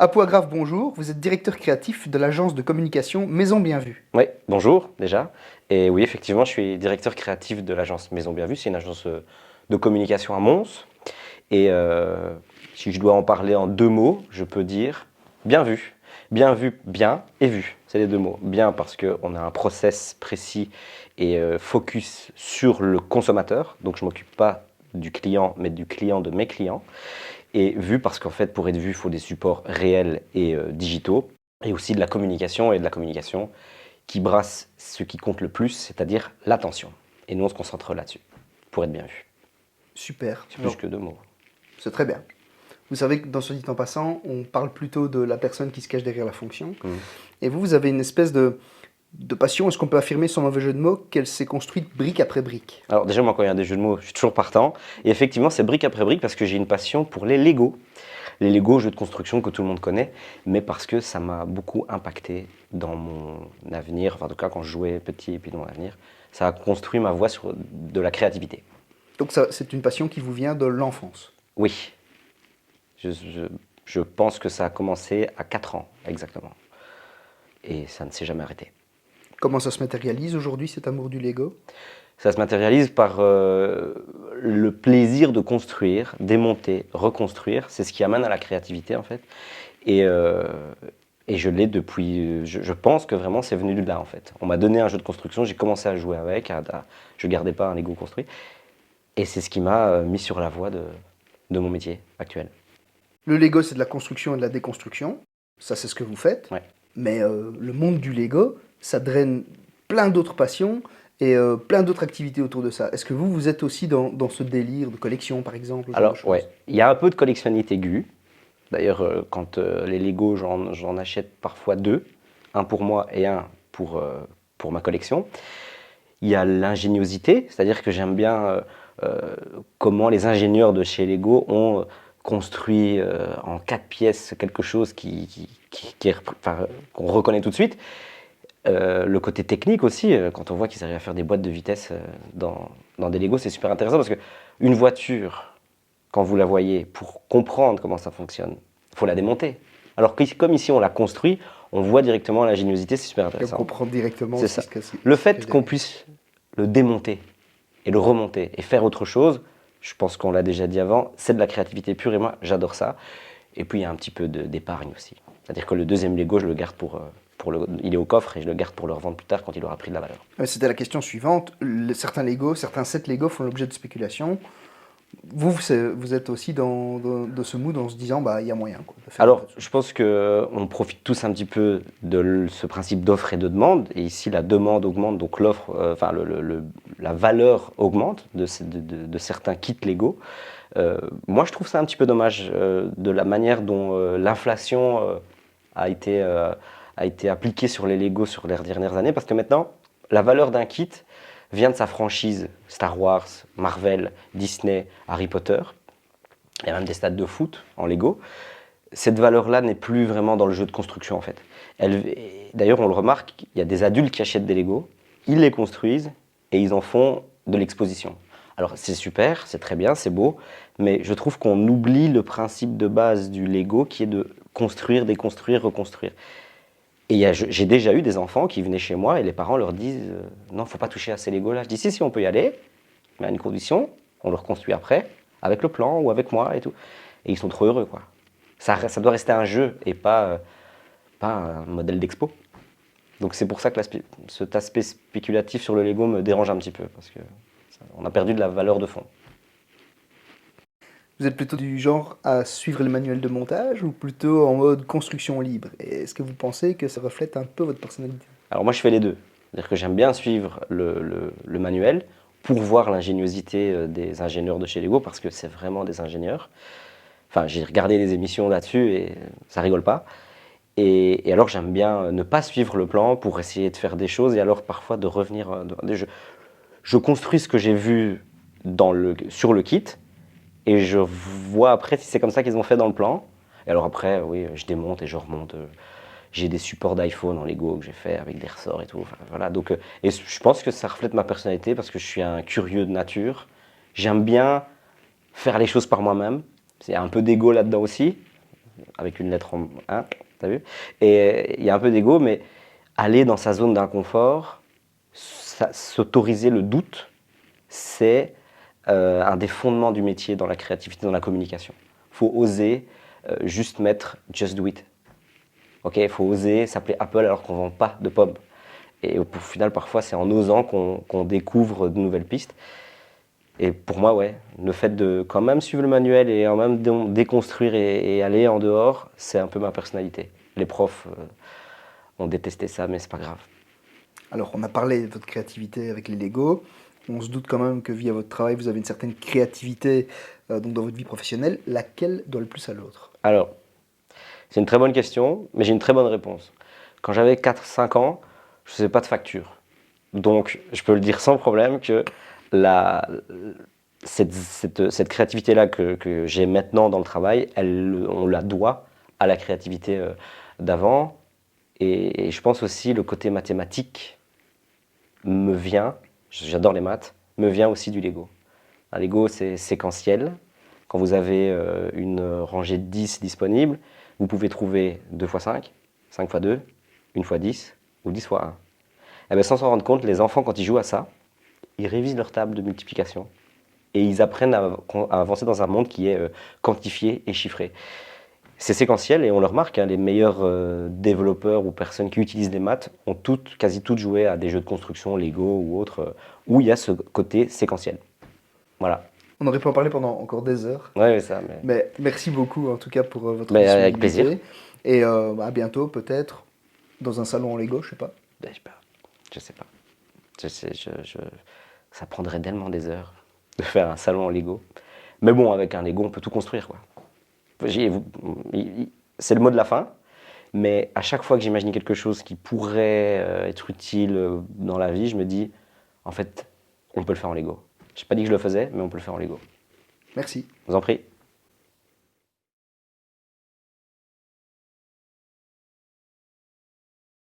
Apo Agraf, bonjour. Vous êtes directeur créatif de l'agence de communication Maison Bien Vue. Oui, bonjour déjà. Et oui, effectivement, je suis directeur créatif de l'agence Maison Bien Vue. C'est une agence de communication à Mons. Et si je dois en parler en deux mots, je peux dire bien vu. Bien vu, bien et vu. C'est les deux mots. Bien parce qu'on a un process précis et focus sur le consommateur. Donc je ne m'occupe pas du client, mais du client de mes clients. Et vu parce qu'en fait, pour être vu, il faut des supports réels et digitaux. Et aussi de la communication qui brasse ce qui compte le plus, c'est-à-dire l'attention. Et nous, on se concentre là-dessus, pour être bien vu. Super. C'est plus que deux mots. C'est très bien. Vous savez que dans ce dit en passant, on parle plutôt de la personne qui se cache derrière la fonction. Et vous avez une espèce de passion, est-ce qu'on peut affirmer sans mauvais jeu de mots, qu'elle s'est construite brique après brique? Alors déjà, moi, quand il y a des jeux de mots, je suis toujours partant. Et effectivement, c'est brique après brique parce que j'ai une passion pour les Lego. Les Lego, jeux de construction que tout le monde connaît, mais parce que ça m'a beaucoup impacté dans mon avenir, enfin en tout cas quand je jouais petit et puis dans mon avenir, ça a construit ma voie sur de la créativité. Donc ça, c'est une passion qui vous vient de l'enfance? Oui, je pense que ça a commencé à 4 ans exactement, et ça ne s'est jamais arrêté. Comment ça se matérialise aujourd'hui, cet amour du Lego? Ça se matérialise par le plaisir de construire, démonter, reconstruire. C'est ce qui amène à la créativité en fait. Et je l'ai depuis. Je pense que vraiment c'est venu de là en fait. On m'a donné un jeu de construction, j'ai commencé à jouer avec. Je ne gardais pas un Lego construit. Et c'est ce qui m'a mis sur la voie de mon métier actuel. Le Lego, c'est de la construction et de la déconstruction. Ça, c'est ce que vous faites. Ouais. Mais le monde du Lego, ça draine plein d'autres passions et plein d'autres activités autour de ça. Est-ce que vous êtes aussi dans ce délire de collection, par exemple? Alors, ouais, il y a un peu de collectionnite aiguë. D'ailleurs, quand les Lego, j'en achète parfois deux, un pour moi et un pour ma collection. Il y a l'ingéniosité, c'est-à-dire que j'aime bien comment les ingénieurs de chez Lego ont construit en 4 pièces quelque chose qu'on reconnaît tout de suite. Le côté technique aussi, quand on voit qu'ils arrivent à faire des boîtes de vitesse dans des Lego, c'est super intéressant parce qu'une voiture, quand vous la voyez, pour comprendre comment ça fonctionne, il faut la démonter. Alors que comme ici on l'a construit, on voit directement l'ingéniosité, c'est super intéressant. On comprend directement c'est ça. Le fait qu'on puisse le démonter et le remonter et faire autre chose, je pense qu'on l'a déjà dit avant, c'est de la créativité pure et moi j'adore ça. Et puis il y a un petit peu d'épargne aussi. C'est-à-dire que le deuxième Lego, je le garde il est au coffre et je le garde pour le revendre plus tard quand il aura pris de la valeur. C'était la question suivante. Certains sets Lego font l'objet de spéculation. Vous êtes aussi dans ce mood en se disant, bah, il y a moyen. Quoi, de faire. Alors, je pense qu'on profite tous un petit peu de ce principe d'offre et de demande. Et ici, la demande augmente, donc l'offre, la valeur augmente de certains kits Lego. Moi, je trouve ça un petit peu dommage de la manière dont l'inflation a été appliquée sur les Lego sur les dernières années. Parce que maintenant, la valeur d'un kit vient de sa franchise Star Wars, Marvel, Disney, Harry Potter. Il y a même des stades de foot en Lego. Cette valeur-là n'est plus vraiment dans le jeu de construction en fait. D'ailleurs, on le remarque, il y a des adultes qui achètent des Lego, ils les construisent et ils en font de l'exposition. Alors c'est super, c'est très bien, c'est beau, mais je trouve qu'on oublie le principe de base du Lego qui est de construire, déconstruire, reconstruire. Et j'ai déjà eu des enfants qui venaient chez moi et les parents leur disent non, il ne faut pas toucher à ces Lego-là. Je dis si, on peut y aller, mais à une condition, on le reconstruit après, avec le plan ou avec moi et tout. Et ils sont trop heureux, quoi. Ça doit rester un jeu et pas un modèle d'expo. Donc c'est pour ça que cet aspect spéculatif sur le Lego me dérange un petit peu, parce qu'on a perdu de la valeur de fond. Vous êtes plutôt du genre à suivre le manuel de montage ou plutôt en mode construction libre? Est-ce que vous pensez que ça reflète un peu votre personnalité? Alors moi je fais les deux. C'est-à-dire que j'aime bien suivre le manuel pour voir l'ingéniosité des ingénieurs de chez Lego, parce que c'est vraiment des ingénieurs. Enfin, j'ai regardé des émissions là-dessus et ça rigole pas. Et alors j'aime bien ne pas suivre le plan pour essayer de faire des choses et alors parfois de revenir. Je construis ce que j'ai vu sur le kit et je vois après si c'est comme ça qu'ils ont fait dans le plan. Et alors après, oui, je démonte et je remonte. J'ai des supports d'iPhone en Lego que j'ai fait avec des ressorts et tout. Enfin, voilà. Donc, et je pense que ça reflète ma personnalité parce que je suis un curieux de nature. J'aime bien faire les choses par moi-même. Il y a un peu d'ego là-dedans aussi, avec une lettre en 1, t'as vu? Et il y a un peu d'ego, mais aller dans sa zone d'inconfort, s'autoriser le doute, c'est un des fondements du métier dans la créativité, dans la communication. Il faut oser juste mettre just do it. Ok, il faut oser s'appeler Apple alors qu'on ne vend pas de pommes. Et au final, parfois, c'est en osant qu'on découvre de nouvelles pistes. Et pour moi, ouais, le fait de quand même suivre le manuel et en même déconstruire et aller en dehors, c'est un peu ma personnalité. Les profs ont détesté ça, mais c'est pas grave. Alors, on a parlé de votre créativité avec les Lego. On se doute quand même que via votre travail, vous avez une certaine créativité donc dans votre vie professionnelle. Laquelle doit le plus à l'autre? Alors, c'est une très bonne question, mais j'ai une très bonne réponse. Quand j'avais 4-5 ans, je ne faisais pas de facture. Donc, je peux le dire sans problème que cette créativité-là que j'ai maintenant dans le travail, on la doit à la créativité d'avant. Et je pense aussi le côté mathématique me vient, j'adore les maths, me vient aussi du Lego. Un Lego, c'est séquentiel. Quand vous avez une rangée de 10 disponible, vous pouvez trouver 2 x 5, 5 x 2, 1 x 10 ou 10 x 1. Et bien, sans s'en rendre compte, les enfants, quand ils jouent à ça, ils révisent leur table de multiplication et ils apprennent à avancer dans un monde qui est quantifié et chiffré. C'est séquentiel et on le remarque, hein, les meilleurs développeurs ou personnes qui utilisent les maths ont quasi toutes joué à des jeux de construction, Lego ou autres, où il y a ce côté séquentiel. Voilà. On aurait pu en parler pendant encore des heures. Ouais, ça. Mais merci beaucoup en tout cas pour votre Avec disponibilité. plaisir. Et à bientôt peut-être dans un salon en Lego, je sais pas. Ben, je sais pas. Ça prendrait tellement des heures de faire un salon en Lego. Mais bon, avec un Lego, on peut tout construire, quoi. C'est le mot de la fin, mais à chaque fois que j'imagine quelque chose qui pourrait être utile dans la vie, je me dis, en fait, on peut le faire en Lego. Je n'ai pas dit que je le faisais, mais on peut le faire en Lego. Merci. Je vous en prie.